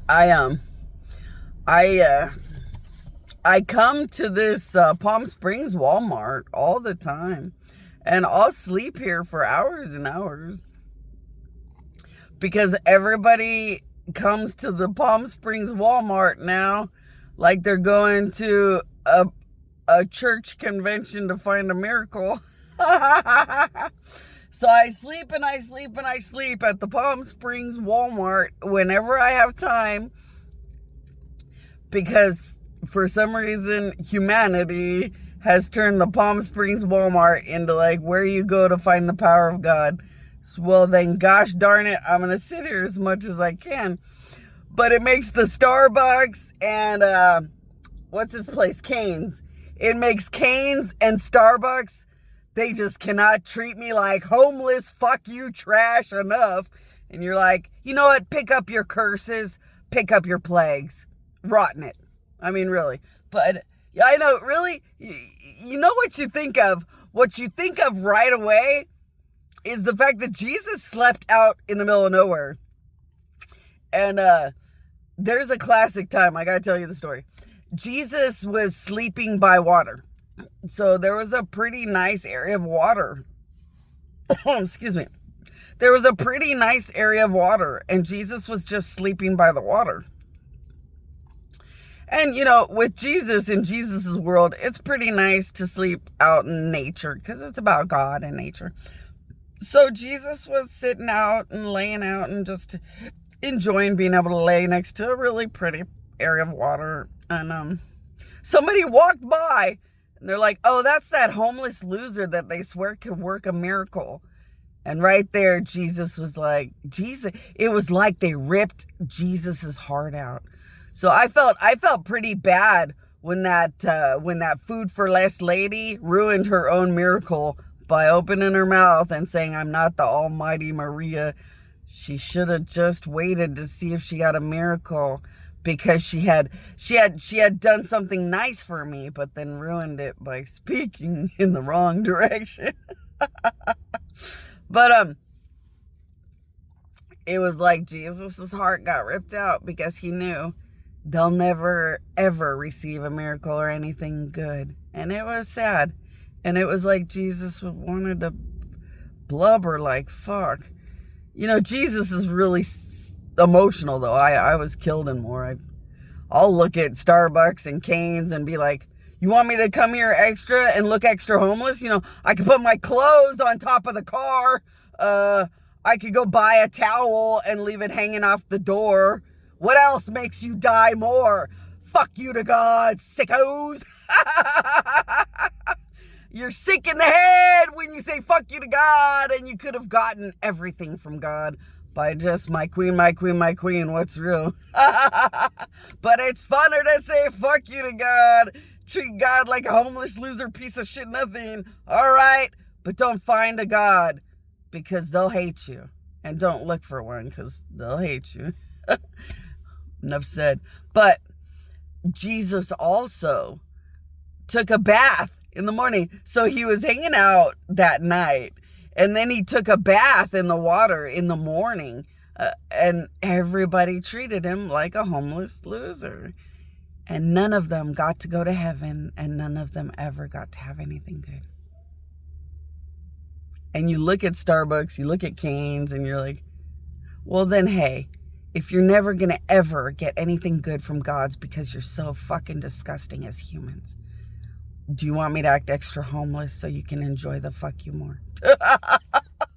I I I come to this Palm Springs Walmart all the time, and I'll sleep here for hours and hours because everybody comes to the Palm Springs Walmart now like they're going to a church convention to find a miracle. So I sleep and I sleep and I sleep at the Palm Springs Walmart whenever I have time, because for some reason humanity has turned the Palm Springs Walmart into like where you go to find the power of God. Well, then gosh darn it, I'm gonna sit here as much as I can. But it makes the Starbucks and what's this place, Cane's. It makes Cane's and Starbucks, they just cannot treat me like homeless, fuck you, trash enough. And you're like, you know what? Pick up your curses, pick up your plagues. Rotten it. I mean, really. But yeah, I know, really, you know what you think of. What you think of right away is the fact that Jesus slept out in the middle of nowhere. And there's a classic time. I gotta tell you the story. Jesus was sleeping by water. So there was a pretty nice area of water. Excuse me. There was a pretty nice area of water, and Jesus was just sleeping by the water. And, you know, with Jesus, in Jesus's world, it's pretty nice to sleep out in nature because it's about God and nature. So Jesus was sitting out and laying out and just enjoying being able to lay next to a really pretty area of water. And somebody walked by. And they're like, oh, that's that homeless loser that they swear could work a miracle. And right there, Jesus was like, it was like they ripped Jesus's heart out. So I felt pretty bad when that food for less lady ruined her own miracle by opening her mouth and saying, I'm not the almighty Maria. She should have just waited to see if she got a miracle, because she had done something nice for me, but then ruined it by speaking in the wrong direction. But it was like Jesus's heart got ripped out because he knew they'll never ever receive a miracle or anything good. And it was sad. And it was like Jesus wanted to blubber like fuck. You know, Jesus is really emotional though. I was killed and more. I'll look at Starbucks and Cane's and be like, you want me to come here extra and look extra homeless? You know, I could put my clothes on top of the car. I could go buy a towel and leave it hanging off the door. What else makes you die more? Fuck you to God, sickos. You're sick in the head when you say fuck you to God, and you could have gotten everything from God by just my queen, what's real? But it's funner to say fuck you to God. Treat God like a homeless loser piece of shit nothing. All right, but don't find a God because they'll hate you. And don't look for one because they'll hate you. Enough said. But Jesus also took a bath in the morning. So he was hanging out that night. And then he took a bath in the water in the morning. And everybody treated him like a homeless loser. And none of them got to go to heaven. And none of them ever got to have anything good. And you look at Starbucks, you look at Cane's, and you're like, well then, hey, if you're never going to ever get anything good from God's because you're so fucking disgusting as humans, do you want me to act extra homeless so you can enjoy the fuck you more?